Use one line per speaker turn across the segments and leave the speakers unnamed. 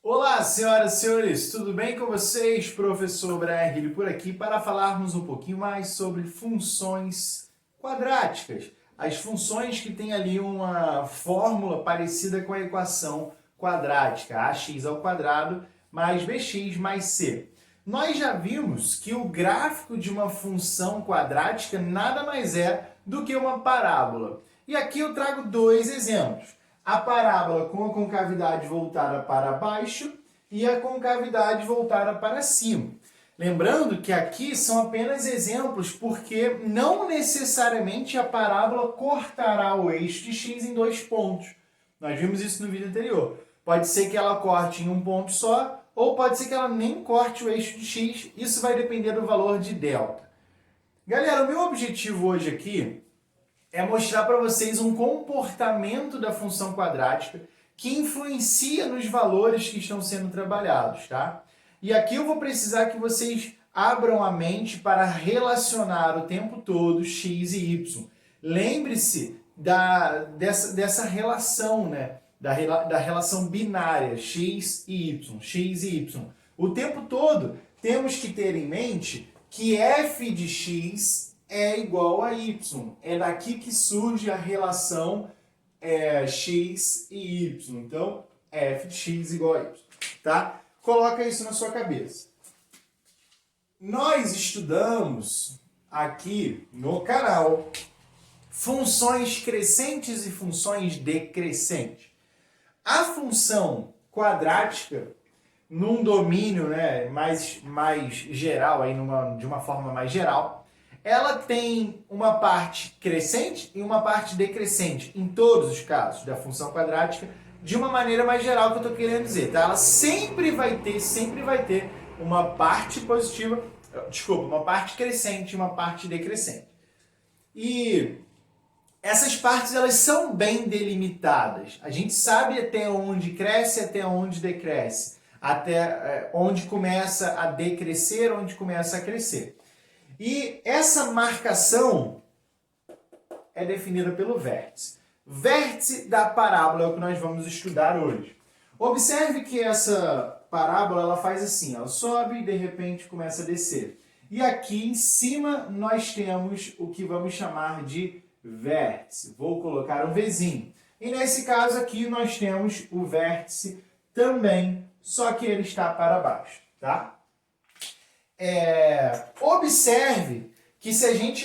Olá, senhoras e senhores, tudo bem com vocês? Professor Brian por aqui para falarmos um pouquinho mais sobre funções quadráticas. As funções que têm ali uma fórmula parecida com a equação quadrática, ax ao quadrado mais bx mais c. Nós já vimos que o gráfico de uma função quadrática nada mais é do que uma parábola. E aqui eu trago dois exemplos. A parábola com a concavidade voltada para baixo e a concavidade voltada para cima. Lembrando que aqui são apenas exemplos, porque não necessariamente a parábola cortará o eixo de x em dois pontos. Nós vimos isso no vídeo anterior. Pode ser que ela corte em um ponto só, ou pode ser que ela nem corte o eixo de x. Isso vai depender do valor de delta. Galera, o meu objetivo hoje aqui é mostrar para vocês um comportamento da função quadrática que influencia nos valores que estão sendo trabalhados, tá? E aqui eu vou precisar que vocês abram a mente para relacionar o tempo todo x e y. Lembre-se dessa relação, né? Da relação binária x e y. O tempo todo temos que ter em mente que f de x é igual a y. É daqui que surge a relação x e y. Então, f de x igual a y. Tá? Coloca isso na sua cabeça. Nós estudamos aqui no canal funções crescentes e funções decrescentes. A função quadrática, num domínio, né, mais geral, aí de uma forma mais geral, ela tem uma parte crescente e uma parte decrescente, em todos os casos da função quadrática, de uma maneira mais geral que eu estou querendo dizer. Tá? Ela sempre vai ter uma parte positiva, uma parte crescente e uma parte decrescente. E essas partes elas são bem delimitadas. A gente sabe até onde cresce, até onde decresce, até onde começa a decrescer, onde começa a crescer. E essa marcação é definida pelo vértice. Vértice da parábola é o que nós vamos estudar hoje. Observe que essa parábola ela faz assim, ela sobe e de repente começa a descer. E aqui em cima nós temos o que vamos chamar de vértice. Vou colocar um Vzinho. E nesse caso aqui nós temos o vértice também, só que ele está para baixo, tá? Observe que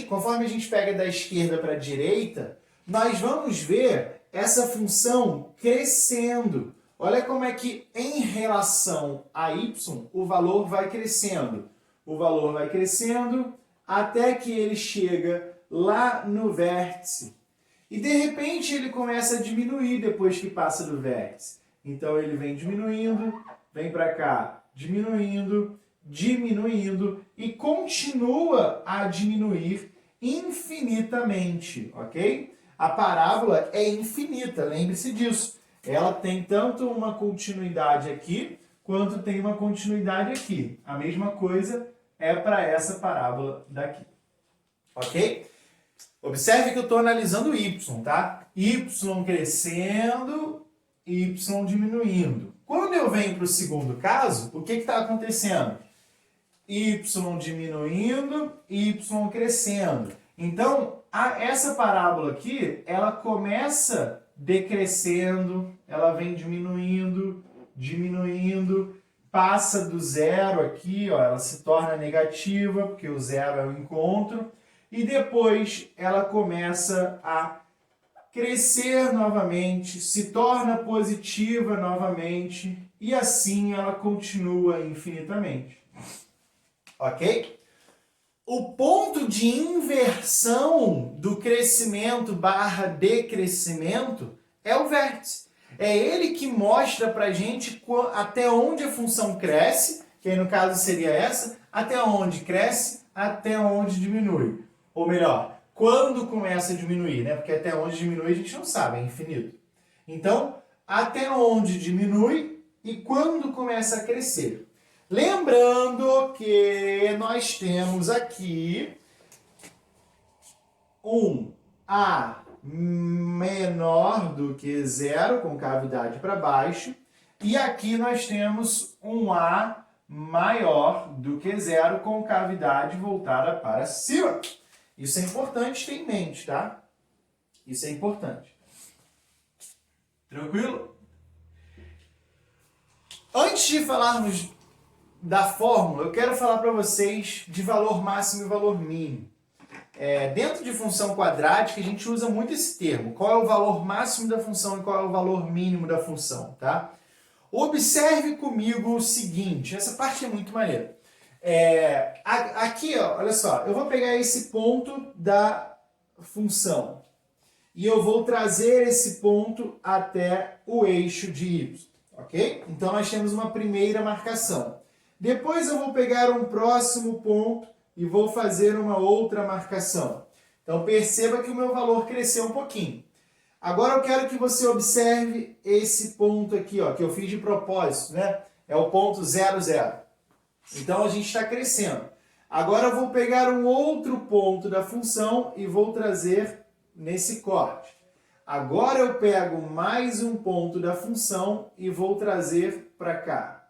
conforme a gente pega da esquerda para a direita, nós vamos ver essa função crescendo. Olha como é que em relação a y, o valor vai crescendo. O valor vai crescendo até que ele chega lá no vértice. E de repente ele começa a diminuir depois que passa do vértice. Então ele vem diminuindo, vem para cá, diminuindo e continua a diminuir infinitamente, ok? A parábola é infinita, lembre-se disso. Ela tem tanto uma continuidade aqui, quanto tem uma continuidade aqui. A mesma coisa é para essa parábola daqui, ok? Observe que eu estou analisando y, tá? Y crescendo, y diminuindo. Quando eu venho para o segundo caso, o que está acontecendo? Y diminuindo, y crescendo. Então, essa parábola aqui, ela começa decrescendo, ela vem diminuindo, passa do zero aqui, ó, ela se torna negativa, porque o zero é o encontro, e depois ela começa a crescer novamente, se torna positiva novamente, e assim ela continua infinitamente. Ok? O ponto de inversão do crescimento barra decrescimento é o vértice. É ele que mostra pra gente até onde a função cresce, que aí no caso seria essa, até onde cresce, até onde diminui. Ou melhor, quando começa a diminuir, né? Porque até onde diminui a gente não sabe, é infinito. Então, até onde diminui e quando começa a crescer. Lembrando que nós temos aqui um A menor do que zero, com cavidade para baixo. E aqui nós temos um A maior do que zero com cavidade voltada para cima. Isso é importante ter em mente, tá? Isso é importante. Tranquilo? Antes de falarmos da fórmula, eu quero falar para vocês de valor máximo e valor mínimo. Dentro de função quadrática, a gente usa muito esse termo. Qual é o valor máximo da função e qual é o valor mínimo da função, tá? Observe comigo o seguinte, essa parte é muito maneira. Aqui, ó, olha só, eu vou pegar esse ponto da função e eu vou trazer esse ponto até o eixo de y, ok? Então, nós temos uma primeira marcação. Depois eu vou pegar um próximo ponto e vou fazer uma outra marcação. Então, perceba que o meu valor cresceu um pouquinho. Agora eu quero que você observe esse ponto aqui, ó, que eu fiz de propósito, né? É o ponto 0, 0. Então, a gente está crescendo. Agora eu vou pegar um outro ponto da função e vou trazer nesse corte. Agora eu pego mais um ponto da função e vou trazer para cá.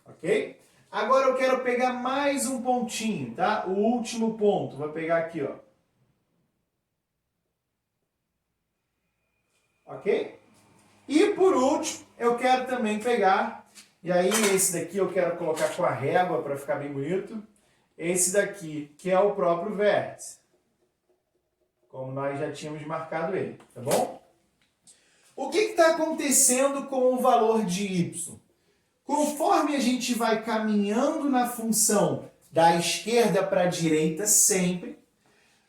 Ok? Agora eu quero pegar mais um pontinho, tá? O último ponto. Vou pegar aqui, ó. Ok? E por último, eu quero também pegar, e aí esse daqui eu quero colocar com a régua para ficar bem bonito, esse daqui, que é o próprio vértice, como nós já tínhamos marcado ele, tá bom? O que está acontecendo com o valor de y? Conforme a gente vai caminhando na função da esquerda para a direita sempre,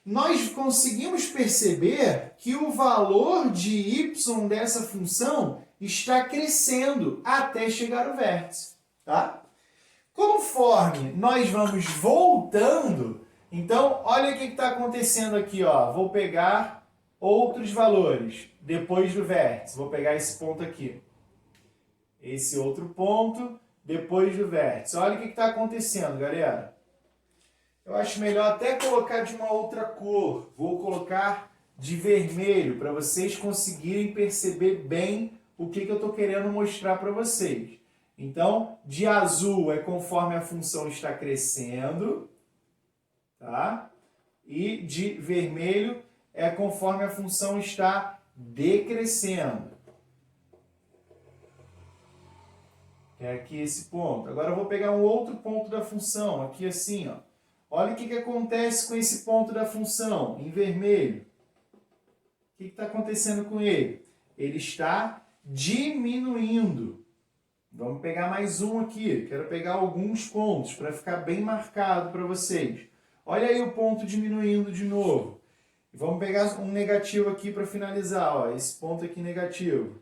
nós conseguimos perceber que o valor de y dessa função está crescendo até chegar ao vértice, tá? Conforme nós vamos voltando, então olha o que está acontecendo aqui, ó. Vou pegar outros valores depois do vértice. Vou pegar esse ponto aqui. Esse outro ponto depois do vértice. Olha o que está acontecendo, galera. Eu acho melhor até colocar de uma outra cor. Vou colocar de vermelho para vocês conseguirem perceber bem o que eu estou querendo mostrar para vocês. Então, de azul é conforme a função está crescendo, tá? E de vermelho é conforme a função está decrescendo. É aqui esse ponto. Agora eu vou pegar um outro ponto da função, aqui assim, ó. Olha o que acontece com esse ponto da função, em vermelho. O que está acontecendo com ele? Ele está diminuindo. Vamos pegar mais um aqui. Quero pegar alguns pontos para ficar bem marcado para vocês. Olha aí o ponto diminuindo de novo. Vamos pegar um negativo aqui para finalizar. Ó, esse ponto aqui negativo.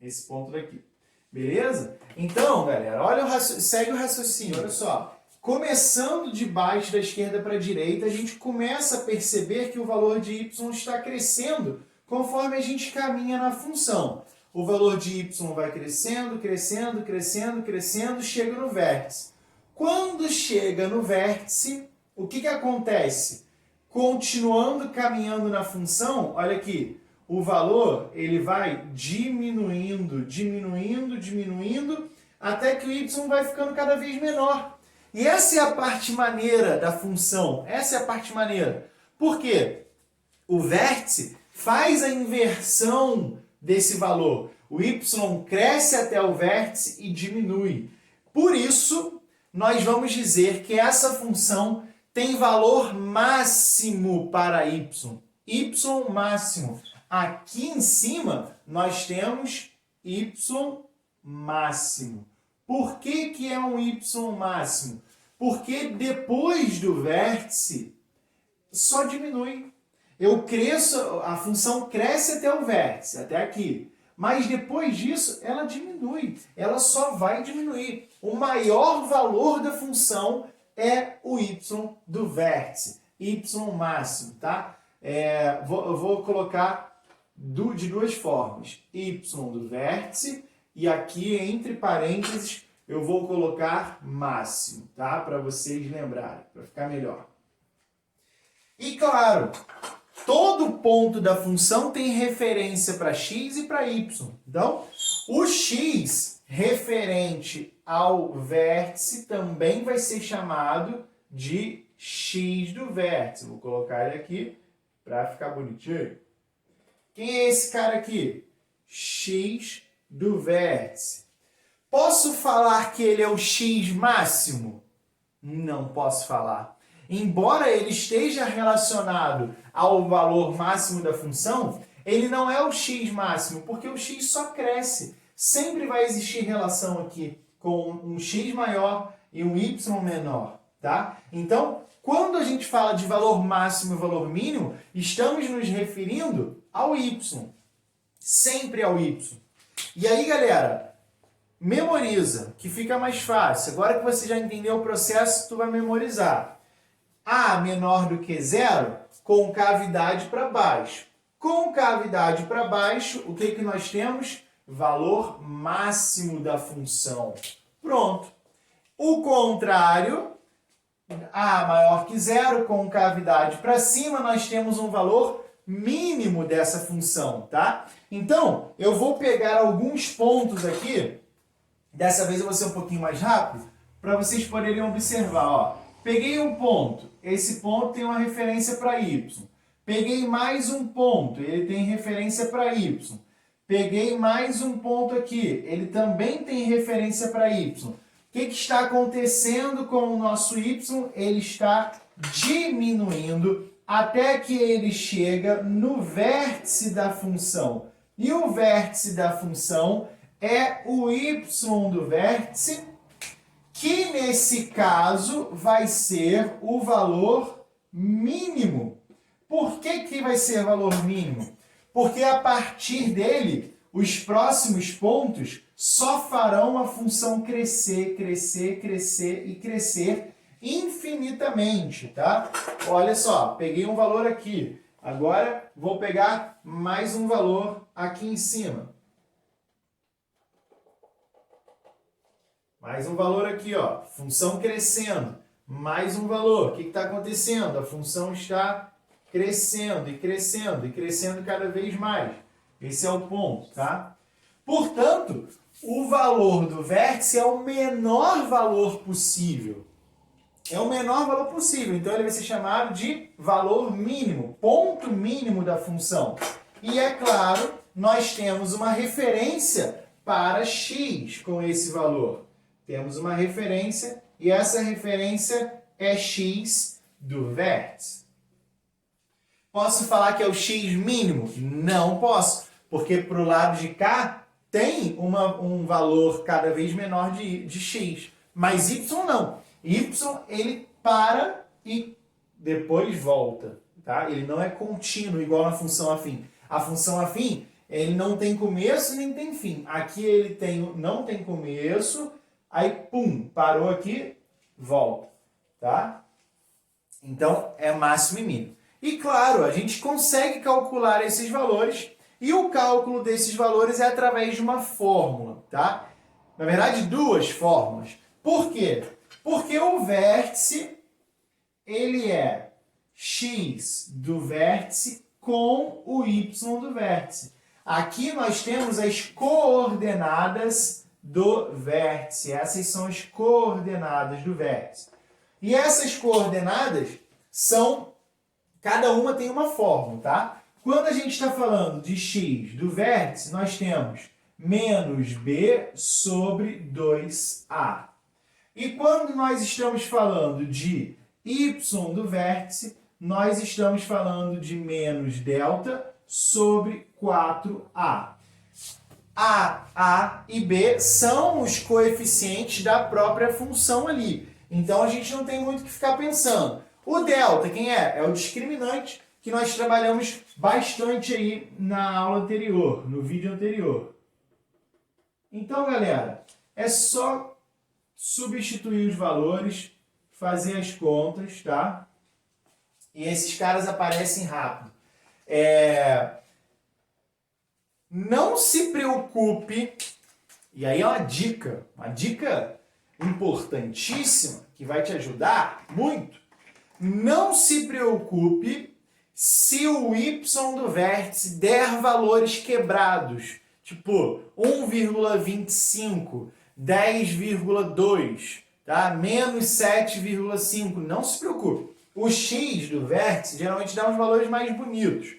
Esse ponto daqui. Beleza? Então, galera, olha segue o raciocínio. Olha só. Começando de baixo da esquerda para a direita, a gente começa a perceber que o valor de y está crescendo conforme a gente caminha na função. O valor de y vai crescendo, crescendo, crescendo, crescendo, chega no vértice. Quando chega no vértice, o que acontece? Continuando caminhando na função, olha aqui, o valor ele vai diminuindo, diminuindo, diminuindo, até que o y vai ficando cada vez menor. E essa é a parte maneira da função, essa é a parte maneira. Por quê? O vértice faz a inversão desse valor. O y cresce até o vértice e diminui. Por isso, nós vamos dizer que essa função tem valor máximo para y. Y máximo. Aqui em cima, nós temos y máximo. Por que é um y máximo? Porque depois do vértice, só diminui. Eu cresço, a função cresce até o vértice, até aqui. Mas depois disso, ela diminui. Ela só vai diminuir. O maior valor da função é o y do vértice. Y máximo, tá? Eu vou colocar de duas formas. Y do vértice e aqui, entre parênteses, eu vou colocar máximo, tá? Para vocês lembrarem, para ficar melhor. E claro, todo ponto da função tem referência para x e para y. Então, o x referente ao vértice também vai ser chamado de x do vértice. Vou colocar ele aqui para ficar bonitinho. Quem é esse cara aqui? X do vértice. Posso falar que ele é o x máximo? Não posso falar. Embora ele esteja relacionado ao valor máximo da função, ele não é o x máximo, porque o x só cresce. Sempre vai existir relação aqui com um x maior e um y menor, tá? Então, quando a gente fala de valor máximo e valor mínimo, estamos nos referindo ao y. Sempre ao y. E aí, galera, memoriza, que fica mais fácil. Agora que você já entendeu o processo, tu vai memorizar. A menor do que zero, com cavidade para baixo. Com cavidade para baixo, o que nós temos? Valor máximo da função. Pronto. O contrário, A maior que zero, com cavidade para cima, nós temos um valor mínimo dessa função, tá? Então, eu vou pegar alguns pontos aqui, dessa vez eu vou ser um pouquinho mais rápido, para vocês poderem observar, ó. Peguei um ponto, esse ponto tem uma referência para y. Peguei mais um ponto, ele tem referência para y. Peguei mais um ponto aqui, ele também tem referência para y. O que está acontecendo com o nosso y? Ele está diminuindo até que ele chega no vértice da função. E o vértice da função é o y do vértice, que nesse caso vai ser o valor mínimo. Por que vai ser valor mínimo? Porque a partir dele, os próximos pontos só farão a função crescer, crescer, crescer e crescer infinitamente, tá? Olha só, peguei um valor aqui. Agora vou pegar mais um valor aqui em cima. Mais um valor aqui, ó. Função crescendo. Mais um valor. O que está acontecendo? A função está crescendo e crescendo e crescendo cada vez mais. Esse é o ponto, tá? Portanto, o valor do vértice é o menor valor possível. É o menor valor possível. Então, ele vai ser chamado de valor mínimo, ponto mínimo da função. E, é claro, nós temos uma referência para x com esse valor. Temos uma referência e essa referência é x do vértice. Posso falar que é o x mínimo? Não posso, porque para o lado de cá tem um valor cada vez menor de x, mas y não. Y ele para e depois volta, tá? Ele não é contínuo igual na função afim. A função afim, ele não tem começo nem tem fim. Aqui ele não tem começo, aí pum, parou aqui, volta, tá? Então é máximo e mínimo. E claro, a gente consegue calcular esses valores e o cálculo desses valores é através de uma fórmula, tá? Na verdade, duas fórmulas. Por quê? Porque o vértice, ele é x do vértice com o y do vértice. Aqui nós temos as coordenadas do vértice. Essas são as coordenadas do vértice. E essas coordenadas são... Cada uma tem uma fórmula, tá? Quando a gente está falando de x do vértice, nós temos menos b sobre 2a. E quando nós estamos falando de y do vértice, nós estamos falando de menos delta sobre 4a. A e b são os coeficientes da própria função ali. Então, a gente não tem muito o que ficar pensando. O delta, quem é? É o discriminante que nós trabalhamos bastante aí na aula anterior, no vídeo anterior. Então, galera, é só substituir os valores, fazer as contas, tá? E esses caras aparecem rápido. Não se preocupe, e aí é uma dica importantíssima que vai te ajudar muito. Não se preocupe se o y do vértice der valores quebrados, tipo 1,25, 10,2, tá? Menos 7,5, não se preocupe. O x do vértice geralmente dá uns valores mais bonitos.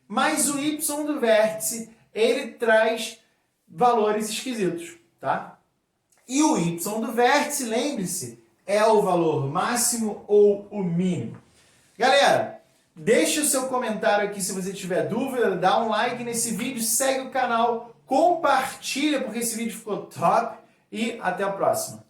Mas o y do vértice, ele traz valores esquisitos, tá? E o y do vértice, lembre-se, é o valor máximo ou o mínimo. Galera, deixe o seu comentário aqui se você tiver dúvida, dá um like nesse vídeo, segue o canal, compartilha porque esse vídeo ficou top e até a próxima.